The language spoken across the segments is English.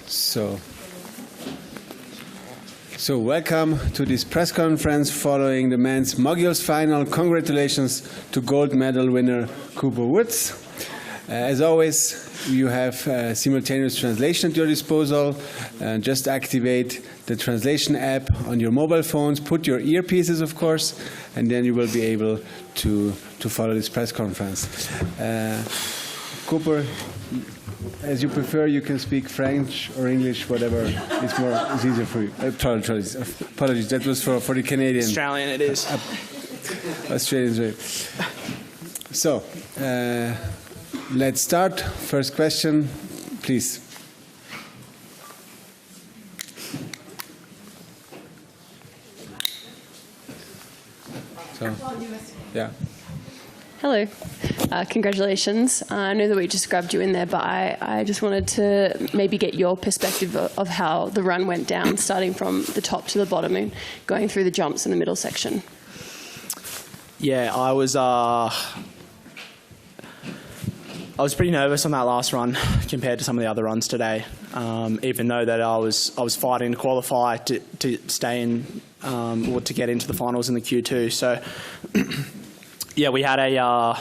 So welcome to this press conference following the men's moguls final. Congratulations to gold medal winner Cooper Woods. As always, you have simultaneous translation at your disposal. Just activate the translation app on your mobile phones. Put your earpieces, of course, and then you will be able to follow this press conference. Cooper, as you prefer, you can speak French or English, whatever is easier for you. Apologies, that was for the Canadian. Australian, it is. Australians, right. So, let's start. First question, please. So, yeah. Hello. Congratulations. I know that we just grabbed you in there, but I just wanted to maybe get your perspective of how the run went down, starting from the top to the bottom and going through the jumps in the middle section. Yeah, I was pretty nervous on that last run compared to some of the other runs today. Even though that I was fighting to qualify to stay in or to get into the finals in the Q2. So yeah, we had a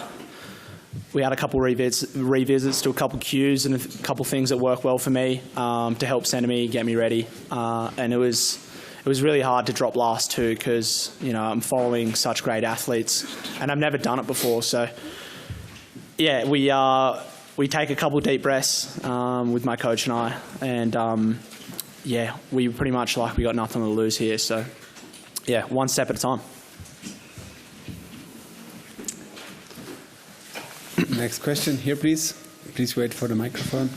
couple revisits to a couple cues and a couple things that worked well for me to help center me, get me ready, and it was really hard to drop last two because I'm following such great athletes and I've never done it before. So yeah, we take a couple deep breaths with my coach and I, and yeah, we pretty much we got nothing to lose here. So yeah, one step at a time. Next question here, please. Please wait for the microphone.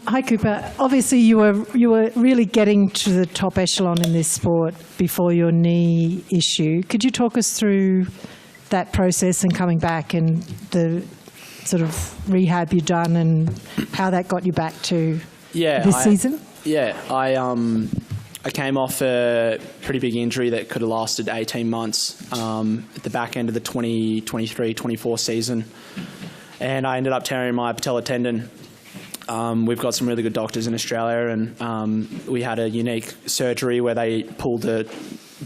Hi, Cooper. Obviously, you were really getting to the top echelon in this sport before your knee issue. Could you talk us through that process and coming back and the sort of rehab you've done and how that got you back to this season? Yeah, I came off a pretty big injury that could have lasted 18 months at the back end of the 2023-24 season, and I ended up tearing my patella tendon. We've got some really good doctors in Australia, and we had a unique surgery where they pulled a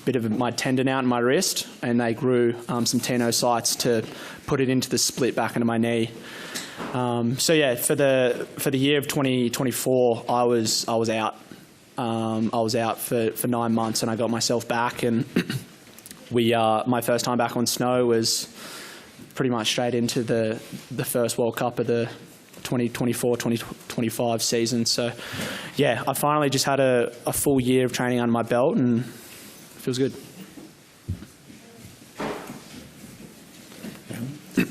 bit of my tendon out in my wrist, and they grew some tenocytes to put it into the split back into my knee. So yeah, for the year of 2024, I was out. I was out for 9 months, and I got myself back, and my first time back on snow was pretty much straight into the first World Cup of the 2024-2025 season. So yeah, I finally just had a full year of training under my belt, and it feels good.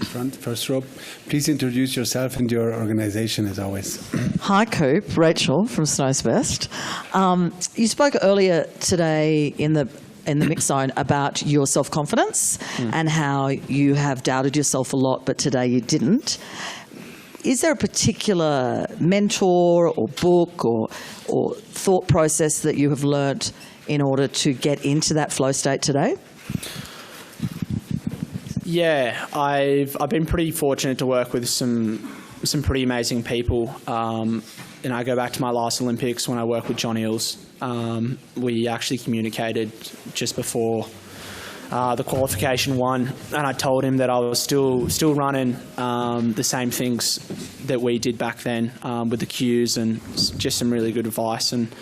Front, first row. Please introduce yourself and your organisation, as always. Hi, Coop. Rachel from Snow's Best. You spoke earlier today in the mix zone about your self-confidence and how you have doubted yourself a lot, but today you didn't. Is there a particular mentor or book or thought process that you have learnt in order to get into that flow state today? Yeah, I've been pretty fortunate to work with some pretty amazing people. And I go back to my last Olympics when I worked with John Eales. We actually communicated just before the qualification one, and I told him that I was still running the same things that we did back then with the cues and just some really good advice. And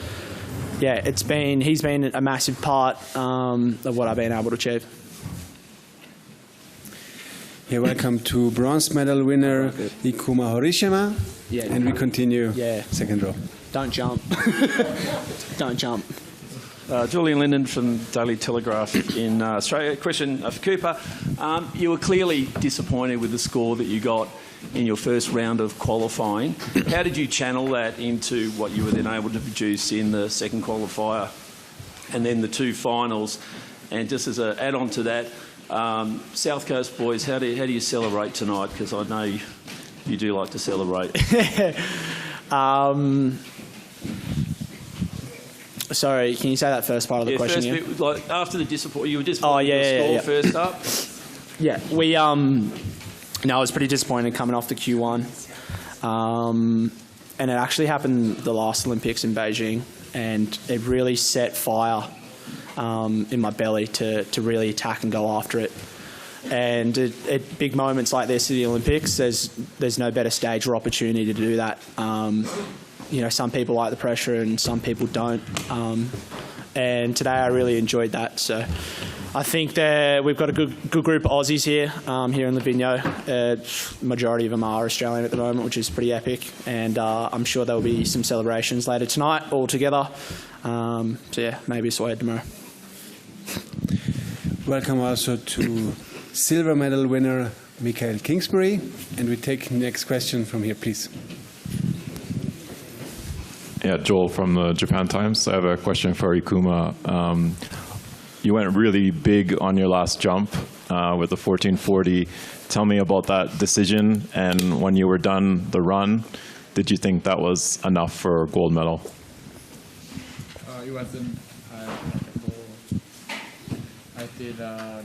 yeah, he's been a massive part of what I've been able to achieve. Yeah, welcome to bronze medal winner Ikuma Horishima. Yeah, and we continue. Yeah, second row. Don't jump. Don't jump. Julian Linden from Daily Telegraph in Australia. Question for Cooper. You were clearly disappointed with the score that you got in your first round of qualifying. How did you channel that into what you were then able to produce in the second qualifier and then the two finals? And just as an add-on to that, South Coast boys, how do you celebrate tonight? Because I know you do like to celebrate. Sorry, can you say that first part of the question again? Bit, like after the disappointment, you were disappointed with the score first up? Yeah, I was pretty disappointed coming off the Q1. and it actually happened the last Olympics in Beijing, and it really set fire in my belly to really attack and go after it. And at big moments like this at the Olympics, there's no better stage or opportunity to do that. You know, some people like the pressure and some people don't. And today I really enjoyed that. So I think that we've got a good group of Aussies here in Livigno. Majority of them are Australian at the moment, which is pretty epic. And I'm sure there'll be some celebrations later tonight all together. So yeah, maybe it's all ahead tomorrow. Welcome also to silver medal winner Michael Kingsbury. And we take the next question from here, please. Yeah, Joel from the Japan Times. I have a question for Ikuma. You went really big on your last jump with the 1440. Tell me about that decision, and when you were done the run, did you think that was enough for a gold medal? It wasn't. I feel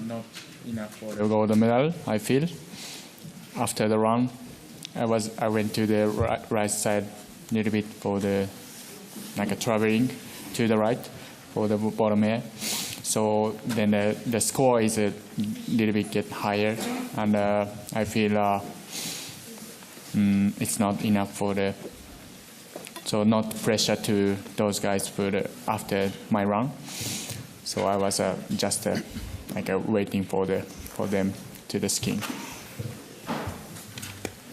not enough for the gold medal. I feel after the run, I went to the right side a little bit for the traveling to the right for the bottom air. So then the score is a little bit get higher, and I feel it's not enough for the. So not pressure to those guys for after my run. So I was just waiting for them to the skiing.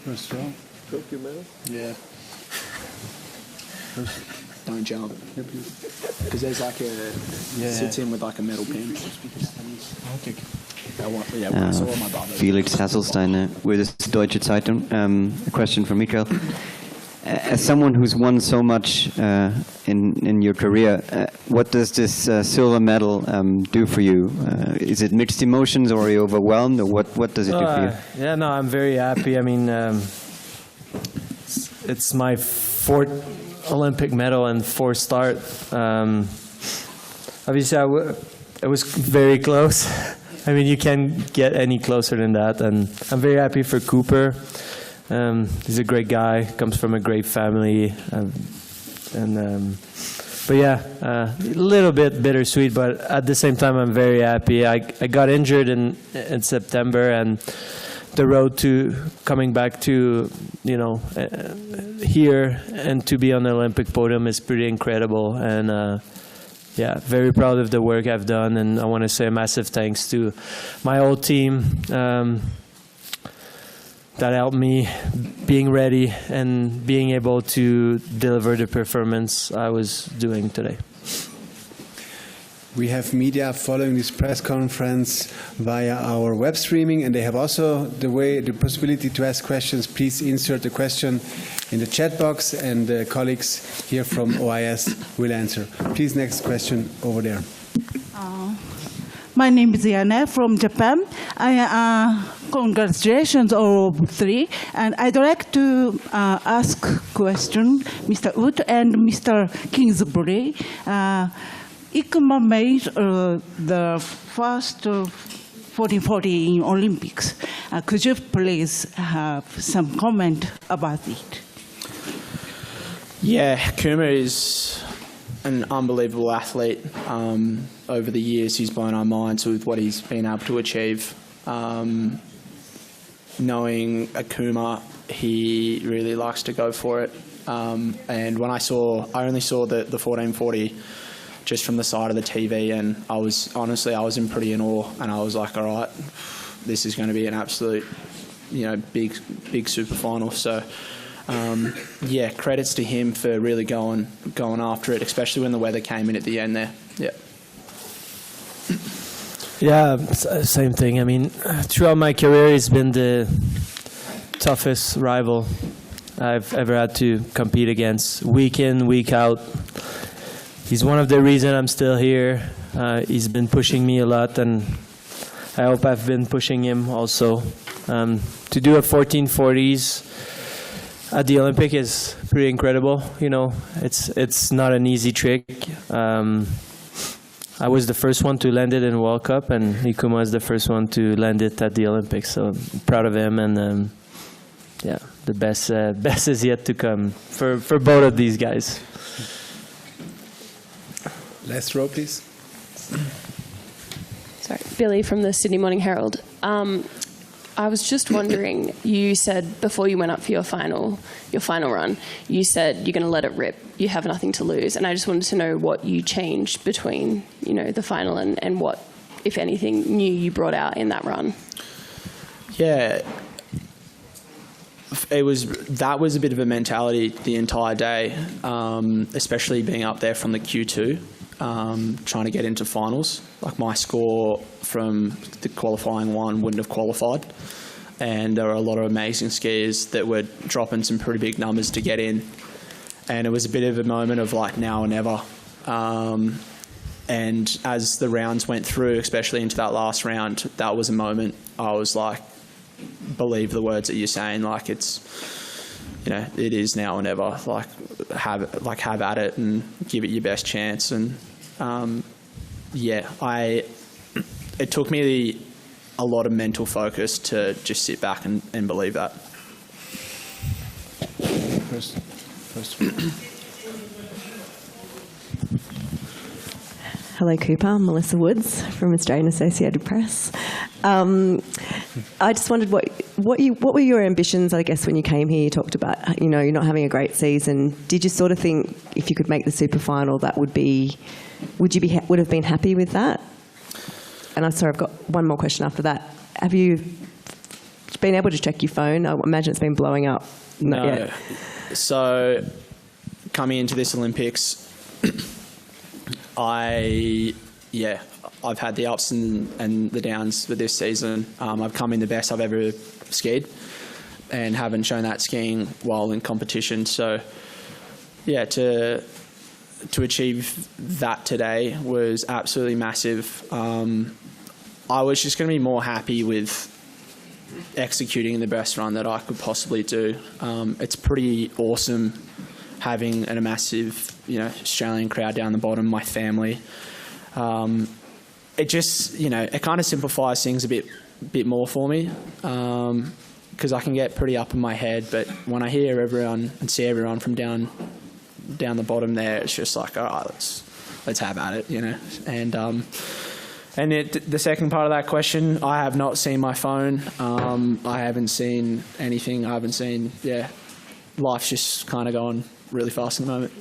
First row. Tokyo medal? Yeah. Don't jump. Because there's like sits in with like a metal pin. Felix Hasselstein with the Deutsche Zeitung. A question from Michael. As someone who's won so much in your career, what does this silver medal do for you? Is it mixed emotions, or are you overwhelmed, or what does it do for you? Yeah, no, I'm very happy. I mean, it's my fourth Olympic medal and fourth start. Obviously, it was very close. I mean, you can't get any closer than that, and I'm very happy for Cooper. He's a great guy, comes from a great family, but yeah, a little bit bittersweet, but at the same time I'm very happy. I got injured in September, and the road to coming back to here and to be on the Olympic podium is pretty incredible, and yeah, very proud of the work I've done, and I want to say a massive thanks to my whole team that helped me being ready and being able to deliver the performance I was doing today. We have media following this press conference via our web streaming, and they have also the possibility to ask questions. Please insert the question in the chat box, and the colleagues here from OIS will answer. Please, next question over there. My name is Yana from Japan. Congratulations, all three. And I'd like to ask question, Mr. Wood and Mr. Kingsbury. Ikuma made the first 1440 in Olympics. Could you please have some comment about it? Yeah, Kuma is an unbelievable athlete. Over the years, he's blown our minds with what he's been able to achieve. Knowing Akuma, he really likes to go for it. And when I only saw the 1440 just from the side of the TV, and I was pretty in awe, and I was like, all right, this is going to be an absolute, big super final. So. Yeah, credits to him for really going after it, especially when the weather came in at the end there. Yeah. Yeah, same thing. I mean, throughout my career, he's been the toughest rival I've ever had to compete against, week in, week out. He's one of the reasons I'm still here. He's been pushing me a lot, and I hope I've been pushing him also. To do a 1440s at the Olympic is pretty incredible. It's not an easy trick. I was the first one to land it in World Cup, and Ikuma is the first one to land it at the Olympics. So I'm proud of him, and yeah. the best is yet to come for both of these guys. Last row, please. Sorry, Billy from the Sydney Morning Herald. I was just wondering, you said before you went up for your final run, you said you're going to let it rip, you have nothing to lose, and I just wanted to know what you changed between, the final and what, if anything, new you brought out in that run. Yeah, that was a bit of a mentality the entire day, especially being up there from the Q2, trying to get into finals. Like my score from the qualifying one wouldn't have qualified, and there were a lot of amazing skiers that were dropping some pretty big numbers to get in, and it was a bit of a moment of like now or never. And as the rounds went through, especially into that last round, that was a moment I was like, believe the words that you're saying, like it's, it is now or never. Like have at it and give it your best chance. And it took me a lot of mental focus to just sit back and believe that. First. Hello, Cooper. I'm Melissa Woods from Australian Associated Press. I just wondered what were your ambitions, I guess, when you came here? You talked about, you're not having a great season. Did you sort of think if you could make the super final, that would have been happy with that? And I'm sorry, I've got one more question after that. Have you been able to check your phone? I imagine it's been blowing up. Not yet. So coming into this Olympics, I've had the ups and the downs with this season. I've come in the best I've ever skied and haven't shown that skiing while in competition. So, yeah, to achieve that today was absolutely massive. I was just going to be more happy with executing the best run that I could possibly do. It's pretty awesome having a massive, Australian crowd down the bottom, my family. It just, it kind of simplifies things a bit more for me, because I can get pretty up in my head. But when I hear everyone and see everyone from down the bottom there, it's just like, all right, let's have at it, And the second part of that question, I have not seen my phone. I haven't seen anything. I haven't seen, life's just kind of going really fast at the moment.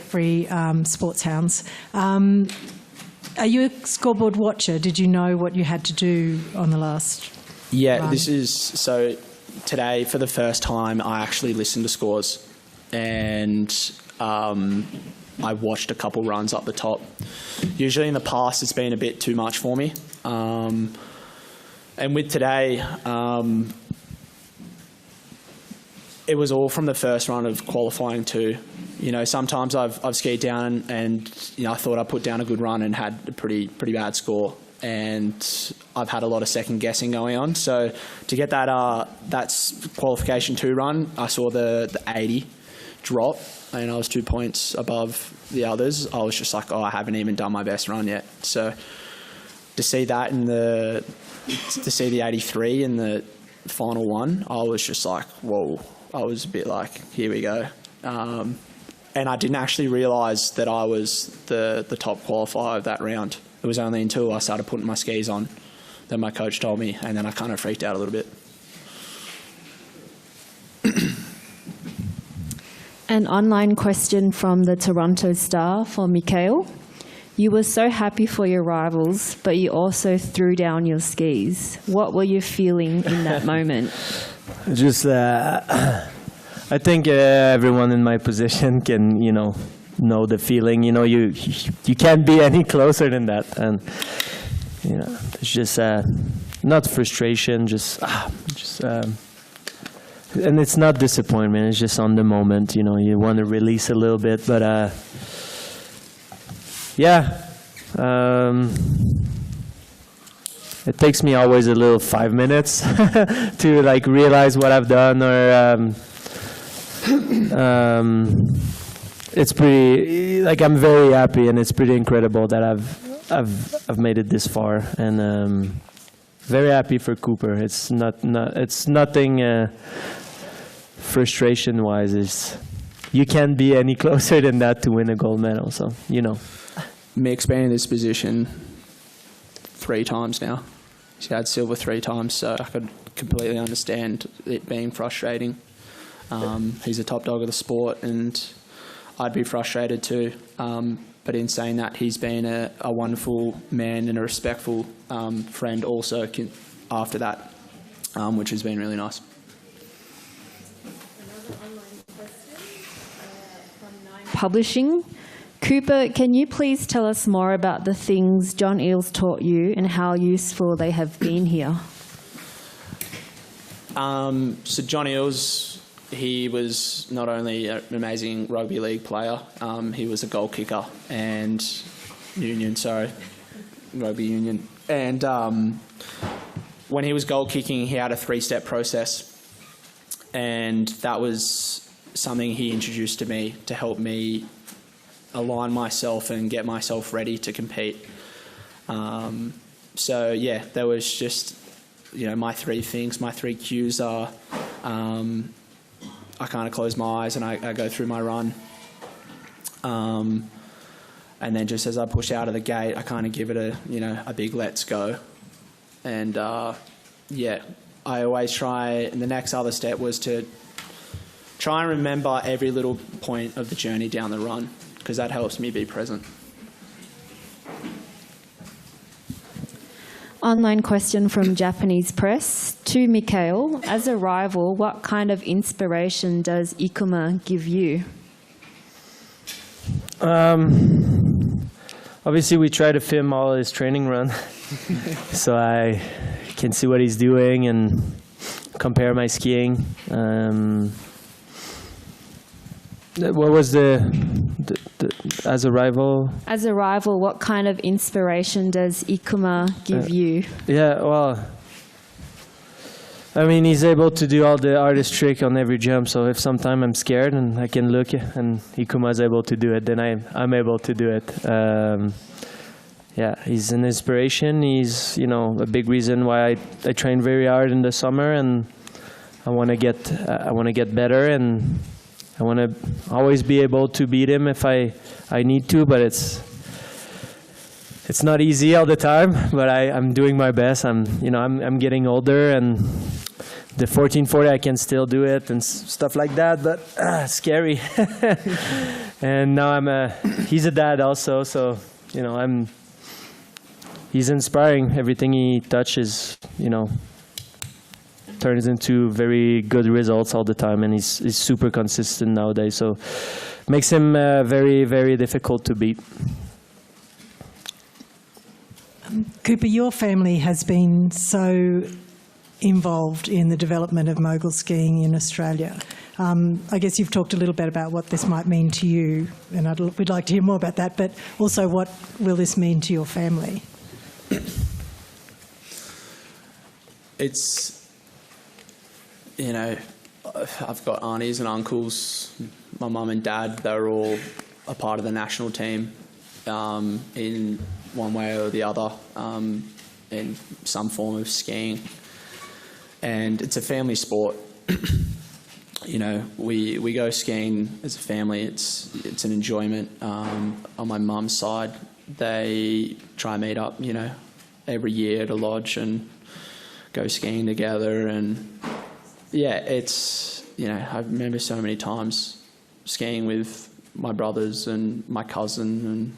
Free sports hounds. Are you a scoreboard watcher? Did you know what you had to do on the last run? So today, for the first time, I actually listened to scores, and I watched a couple runs up the top. Usually in the past, it's been a bit too much for me. And with today, it was all from the first run of qualifying too. Sometimes I've skied down and I thought I put down a good run and had a pretty bad score, and I've had a lot of second guessing going on. So to get that qualification 2 run, I saw the 80 drop, and I was 2 points above the others. I was just like, I haven't even done my best run yet. So to see that to see the 83 in the final one, I was just like, whoa. I was a bit like, here we go. And I didn't actually realise that I was the top qualifier of that round. It was only until I started putting my skis on that my coach told me, and then I kind of freaked out a little bit. An online question from the Toronto Star for Mikhail. You were so happy for your rivals, but you also threw down your skis. What were you feeling in that moment? Just, I think everyone in my position can, know the feeling. You can't be any closer than that, and it's just not frustration, and it's not disappointment. It's just on the moment. You want to release a little bit, but it takes me always a little 5 minutes to realize what I've done, or it's pretty I'm very happy, and it's pretty incredible that I've made it this far, and very happy for Cooper. It's nothing frustration-wise. You can't be any closer than that to win a gold medal. So Mick's been in this position 3 times now. He's had silver 3 times, so I could completely understand it being frustrating. He's a top dog of the sport, and I'd be frustrated too. But in saying that, he's been a wonderful man and a respectful friend also after that, which has been really nice. Publishing. Cooper, can you please tell us more about the things John Eales taught you and how useful they have been here? So John Eales, he was not only an amazing rugby league player, he was a goal kicker and rugby union. And when he was goal kicking, he had a 3-step process, and that was something he introduced to me to help me align myself and get myself ready to compete. So yeah, there was just, my 3 things, my 3 cues are, I kind of close my eyes and I go through my run. And then just as I push out of the gate, I kind of give it a big let's go. And yeah, I always try, and the next other step was to try and remember every little point of the journey down the run, because that helps me be present. Online question from Japanese press. To Mikhail, as a rival, what kind of inspiration does Ikuma give you? Obviously, we try to film all his training run, so I can see what he's doing and compare my skiing. What was as a rival? As a rival, what kind of inspiration does Ikuma give you? Yeah, well, I mean, he's able to do all the artist trick on every jump, so if sometime I'm scared and I can look and Ikuma's able to do it, then I'm able to do it. Yeah, he's an inspiration. He's, a big reason why I train very hard in the summer, and I want to get better, and I want to always be able to beat him if I need to, but it's not easy all the time. But I'm doing my best. I'm getting older, and the 1440 I can still do it and stuff like that. But scary. And now he's a dad also, so he's inspiring. Everything he touches, turns into very good results all the time, and he's super consistent nowadays, so makes him very, very difficult to beat. Cooper, your family has been so involved in the development of mogul skiing in Australia. I guess you've talked a little bit about what this might mean to you, and we'd like to hear more about that, but also what will this mean to your family? It's, I've got aunties and uncles, my mum and dad, they're all a part of the national team in one way or the other, in some form of skiing. And it's a family sport. We go skiing as a family. It's an enjoyment. On my mum's side, they try and meet up, every year at a lodge and go skiing together. And yeah, it's, I remember so many times skiing with my brothers and my cousin, and,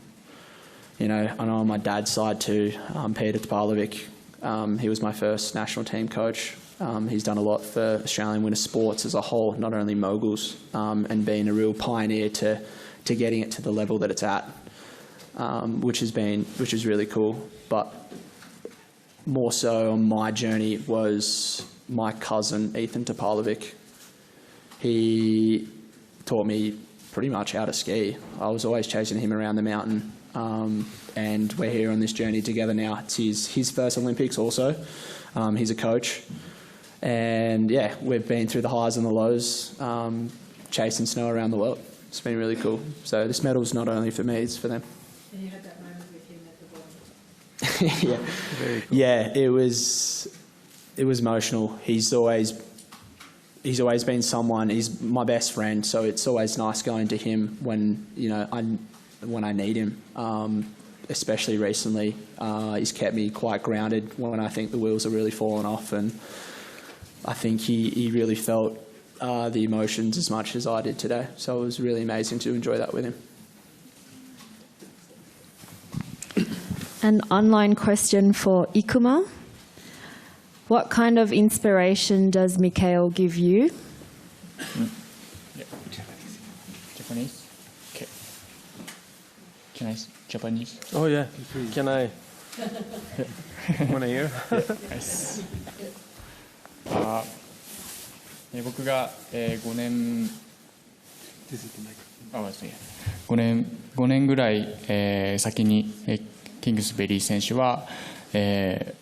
I know on my dad's side too, Peter Topalovic, he was my first national team coach. He's done a lot for Australian winter sports as a whole, not only moguls, and being a real pioneer to getting it to the level that it's at, which is really cool. But more so on my journey was my cousin, Ethan Topalovic. He taught me pretty much how to ski. I was always chasing him around the mountain, and we're here on this journey together now. It's his first Olympics also. He's a coach. And yeah, we've been through the highs and the lows, chasing snow around the world. It's been really cool. So this medal's not only for me, it's for them. And you had that moment with him at the Yeah, cool. Yeah, it was emotional. He's always been someone. He's my best friend, so it's always nice going to him when when I need him. Especially recently, he's kept me quite grounded when I think the wheels are really falling off, and I think he really felt the emotions as much as I did today. So it was really amazing to enjoy that with him. An online question for Ikuma. What kind of inspiration does Mikhail give you? Japanese? Okay. Can I Japanese? Oh yeah. Can I? Want to hear? Yes. 僕が5年ぐらい先にキングスベリー選手は生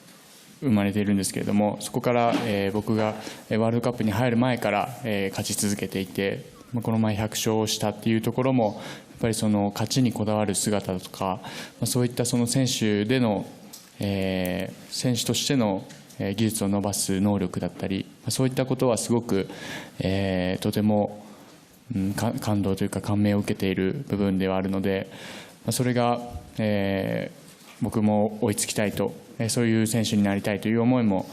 まれているんですけれども、そこから僕がワールドカップに入る前から勝ち続けていて、この前100勝したっていうところもやっぱりその勝ちにこだわる姿とか、そういったその選手での選手としての技術を伸ばす能力だったり、そういったことはすごくとても感動というか感銘を受けている部分ではあるので、それが僕も追いつきたいと、そういう選手になりたいという思いも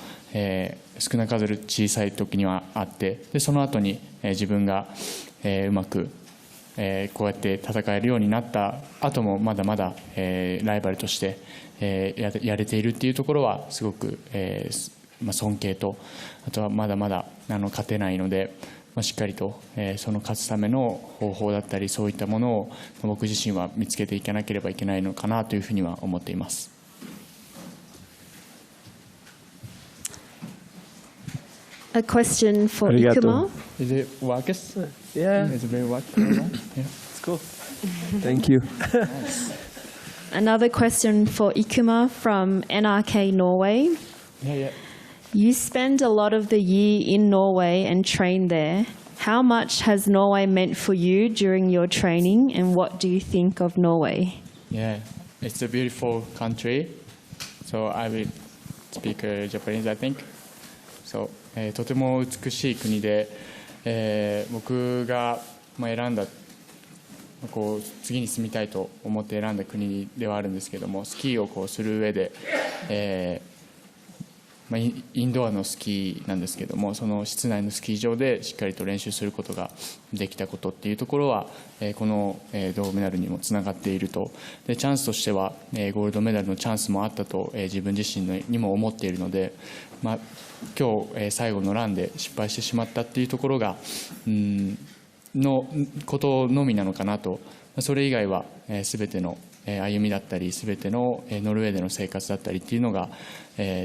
少なからず小さい時にはあって、でその後に自分がうまくこうやって戦えるようになった後もまだまだライバルとしてやれているっていうところはすごく尊敬と、あとはまだまだ勝てないので、しっかりとその勝つための方法だったり、そういったものを僕自身は見つけていかなければいけないのかなというふうには思っています。A question for Ikuma. Is it works? Yeah. It's very work. Yeah. It's cool. Thank you. Another question for Ikuma from NRK Norway. Yeah. You spend a lot of the year in Norway and train there. How much has Norway meant for you during your training, and what do you think of Norway? Yeah, it's a beautiful country. So I will speak Japanese, I think. So とても美しい国で、僕が選んだ次に住みたいと思って選んだ国ではあるんですけども、スキーをする上で、インドアのスキーなんですけども、その室内のスキー場でしっかりと練習することができたことっていうところは、この銅メダルにもつながっていると。でチャンスとしてはゴールドメダルのチャンスもあったと自分自身にも思っているので、今日最後のランで失敗してしまったっていうところがのことのみなのかなと。それ以外は全ての歩みだったり、全てのノルウェーでの生活だったりっていうのが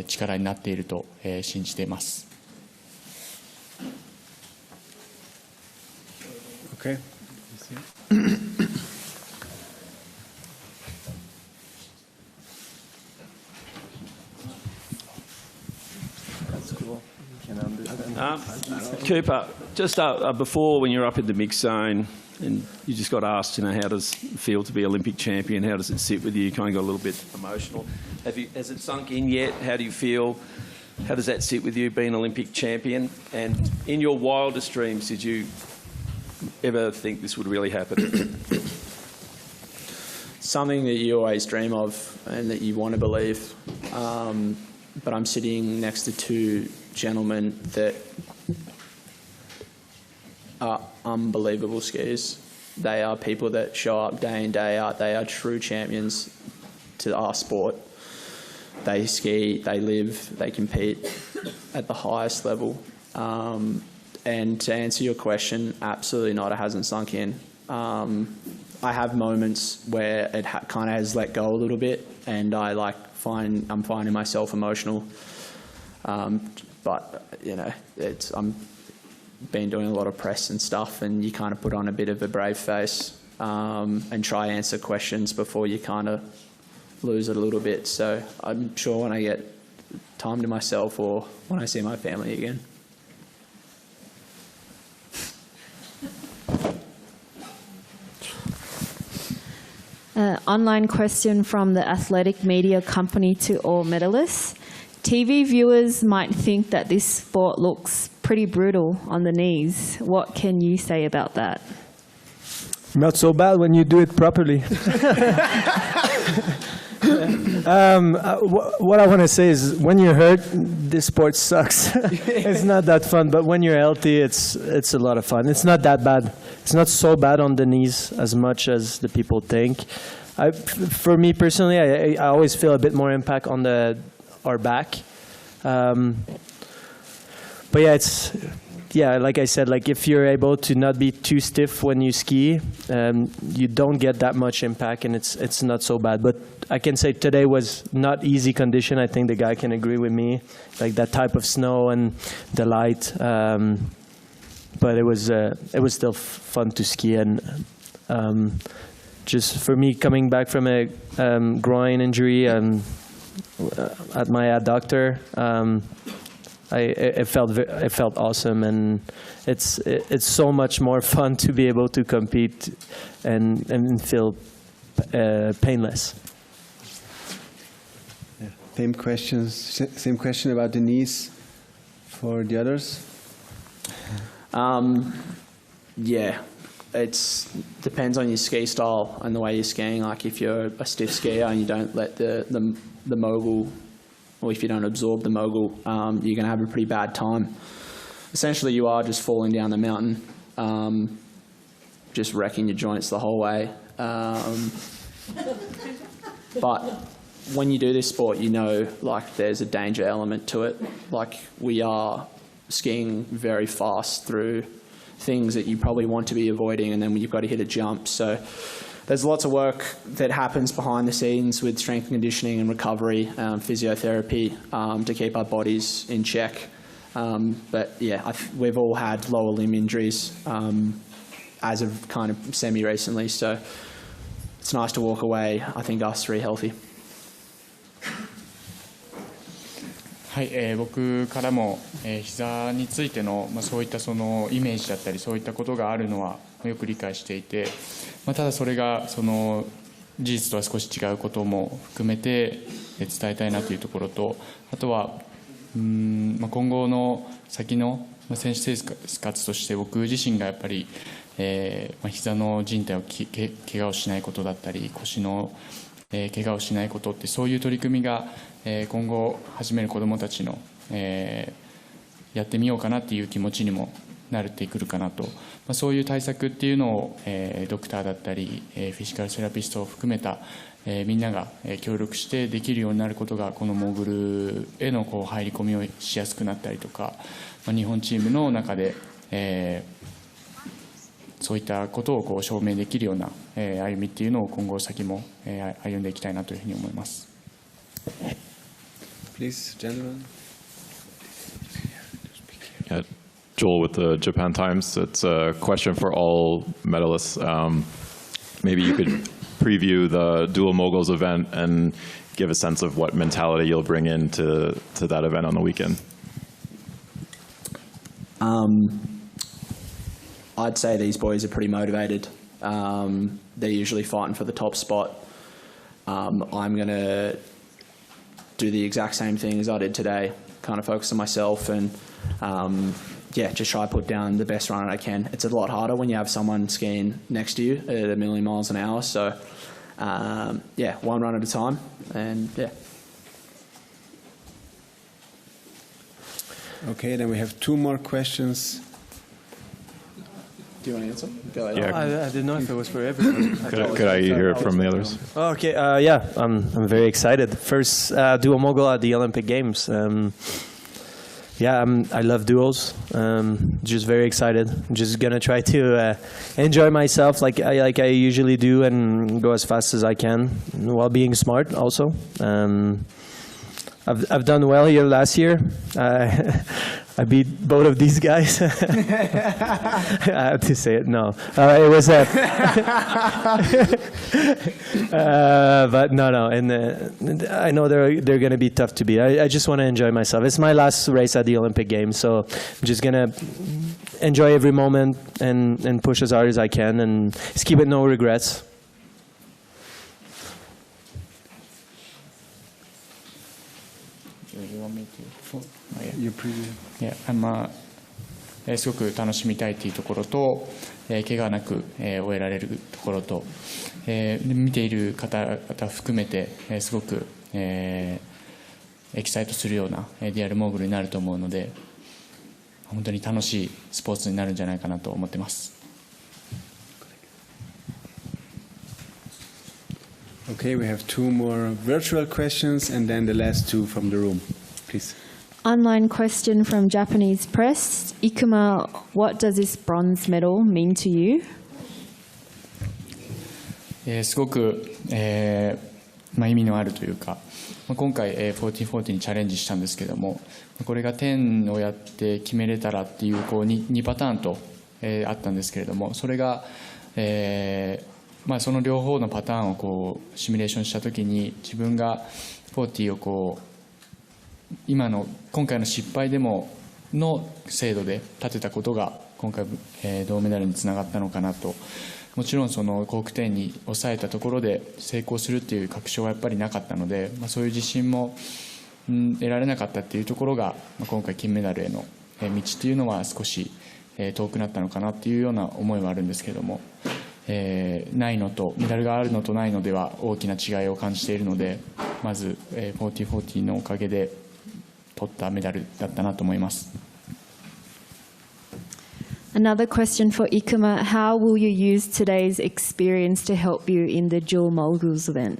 力になっていると信じています。Okay. Cooper, just before when you're up in the mix zone and you just got asked, how does it feel to be Olympic champion? How does it sit with you? You kind of got a little bit emotional. Has it sunk in yet? How do you feel? How does that sit with you, being Olympic champion? And in your wildest dreams, did you ever think this would really happen? Something that you always dream of and that you want to believe. But I'm sitting next to two gentlemen that are unbelievable skiers. They are people that show up day in, day out. They are true champions to our sport. They ski, they live, they compete at the highest level. And to answer your question, absolutely not. It hasn't sunk in. I have moments where it kind of has let go a little bit, and I'm finding myself emotional. But I'm been doing a lot of press and stuff, and you kind of put on a bit of a brave face and try answer questions before you kind of lose it a little bit. So I'm sure when I get time to myself or when I see my family again. Online question from the athletic media company to all medalists. TV viewers might think that this sport looks pretty brutal on the knees. What can you say about that? Not so bad when you do it properly. What I want to say is, when you're hurt, this sport sucks. It's not that fun, but when you're healthy, it's a lot of fun. It's not that bad. It's not so bad on the knees as much as the people think. For me personally, I always feel a bit more impact on our back. But yeah, like I said, like if you're able to not be too stiff when you ski, you don't get that much impact, and it's not so bad. But I can say today was not easy condition. I think the guy can agree with me, like that type of snow and the light. But it was still fun to ski, and just for me coming back from a groin injury at my doctor. It felt awesome, and it's so much more fun to be able to compete and feel painless. Yeah. Same question about the knees for the others. Yeah, it depends on your ski style and the way you're skiing. Like if you're a stiff skier and you don't let the mogul, or if you don't absorb the mogul, you're going to have a pretty bad time. Essentially, you are just falling down the mountain, just wrecking your joints the whole way. But when you do this sport, you know, like, there's a danger element to it. Like, we are skiing very fast through things that you probably want to be avoiding, and then you've got to hit a jump. So there's lots of work that happens behind the scenes with strength and conditioning and recovery, physiotherapy, to keep our bodies in check. But yeah, we've all had lower limb injuries as of kind of semi-recently, so it's nice to walk away, I think, us three healthy. はい、僕からも、膝についての、そういったそのイメージだったりそういったことがあるのはよく理解していて、ただそれがその事実とは少し違うことも含めて伝えたいなというところと、あとは今後の先の選手生活として僕自身がやっぱり、膝の靭帯を怪我をしないことだったり腰の怪我をしないことって、そういう取り組みが今後始める子どもたちのやってみようかなっていう気持ちにもなってくるかなと、そういう対策っていうのをドクターだったりフィジカルセラピストを含めたみんなが協力してできるようになることが、このモーグルへの入り込みをしやすくなったりとか、日本チームの中でそういったことを証明できるような歩みっていうのを今後先も歩んでいきたいなというふうに思います。Please, gentlemen. Yeah, Joel with the Japan Times. It's a question for all medalists. Maybe you could preview the dual moguls event and give a sense of what mentality you'll bring into that event on the weekend. I'd say these boys are pretty motivated. They're usually fighting for the top spot. I'm going to do the exact same thing as I did today, kind of focus on myself and yeah, just try to put down the best run I can. It's a lot harder when you have someone skiing next to you at 1,000,000 miles an hour. So yeah, one run at a time, and yeah. Okay, then we have two more questions. Do you want to answer? Go ahead. Yeah. I didn't know if it was for everyone. Could I hear it from the others? Oh, okay, yeah, I'm very excited. First dual mogul at the Olympic Games. Yeah, I love duels. Just very excited. Just gonna try to enjoy myself like I usually do and go as fast as I can while being smart also. I've done well here last year. I beat both of these guys. I have to say it. No, it was but no, and I know they're going to be tough to beat. I just want to enjoy myself. It's my last race at the Olympic Games, so I'm just going to enjoy every moment and push as hard as I can and ski with no regrets. すごく楽しみたいというところと、怪我なく終えられるところと、見ている方々含めてすごくエキサイトするようなリアルモーグルになると思うので、本当に楽しいスポーツになるんじゃないかなと思ってます。Okay, we have two more virtual questions and then the last two from the room. Please. Online question from Japanese press. Ikuma, what does this bronze medal mean to you? すごく、意味のあるというか、今回1440にチャレンジしたんですけども、これが10をやって決めれたらっていう2パターンと、あったんですけれども、それが、その両方のパターンをシミュレーションしたときに、自分が40を今回の失敗でもの精度で立てたことが今回、銅メダルにつながったのかなと。もちろんそのコーク10に抑えたところで成功するっていう確証はやっぱりなかったので、そういう自信も、得られなかったっていうところが、今回金メダルへの道っていうのは少し、遠くなったのかなっていうような思いはあるんですけれども、ないのとメダルがあるのとないのでは大きな違いを感じているので、まず4040のおかげで取ったメダルだったなと思います。Another question for Ikuma. How will you use today's experience to help you in the dual moguls event?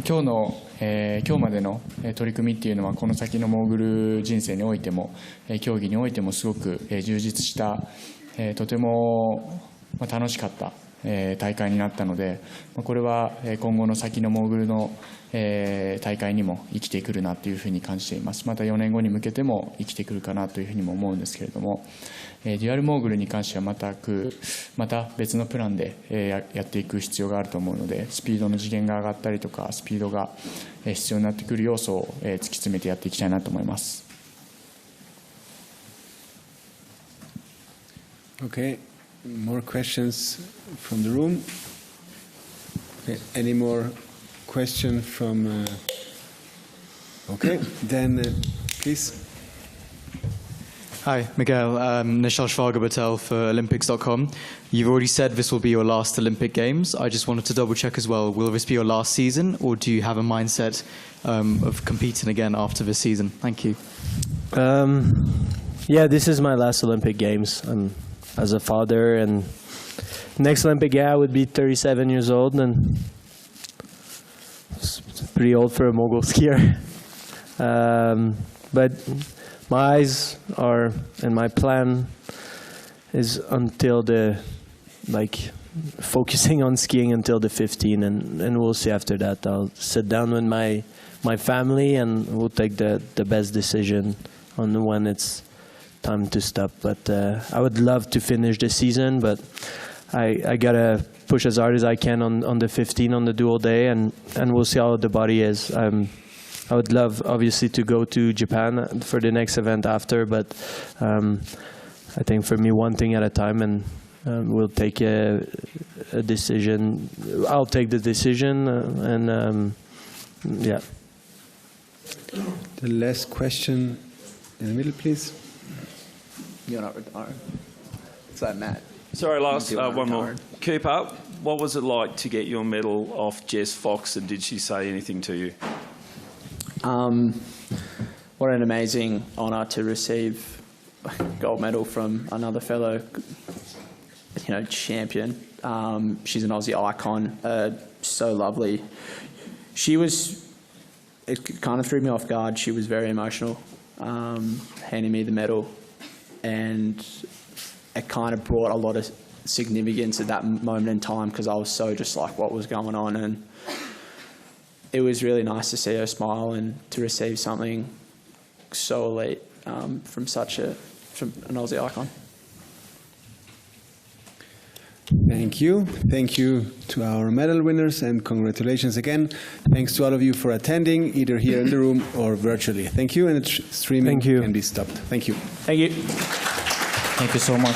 今日までの取り組みっていうのはこの先のモーグル人生においても競技においてもすごく充実したとても楽しかった大会になったので、これは今後の先のモーグルの大会にも生きてくるなというふうに感じています。また4年後に向けても生きてくるかなというふうにも思うんですけれども、デュアルモーグルに関してはまた別のプランでやっていく必要があると思うので、スピードの次元が上がったりとかスピードが必要になってくる要素を突き詰めてやっていきたいなと思います。Okay, more questions from the room. Okay, any more question from? Okay, then please. Hi, Miguel. Nishal Shvaga-Patel for Olympics.com. You've already said this will be your last Olympic Games. I just wanted to double check as well. Will this be your last season, or do you have a mindset of competing again after this season? Thank you. Yeah, this is my last Olympic Games. As a father, and next Olympic, I would be 37 years old, and it's pretty old for a mogul skier. But my eyes are, and my plan is until focusing on skiing until the 15, and we'll see after that. I'll sit down with my family, and we'll take the best decision on when it's time to stop. But I would love to finish the season, but I gotta push as hard as I can on the 15 on the dual day, and we'll see how the body is. I would love obviously to go to Japan for the next event after, but I think for me one thing at a time, and we'll take a decision. I'll take the decision, and yeah. The last question in the middle, please. You're not retiring. It's like Matt. Sorry, last one more. Cooper, what was it like to get your medal off Jess Fox, and did she say anything to you? What an amazing honour to receive a gold medal from another fellow, champion. She's an Aussie icon, so lovely. It kind of threw me off guard. She was very emotional, handing me the medal. And it kind of brought a lot of significance at that moment in time, because I was so just like, what was going on? And it was really nice to see her smile and to receive something so elite from an Aussie icon. Thank you. Thank you to our medal winners, and congratulations again. Thanks to all of you for attending, either here in the room or virtually. Thank you, and streaming can be stopped. Thank you. Thank you. Thank you so much.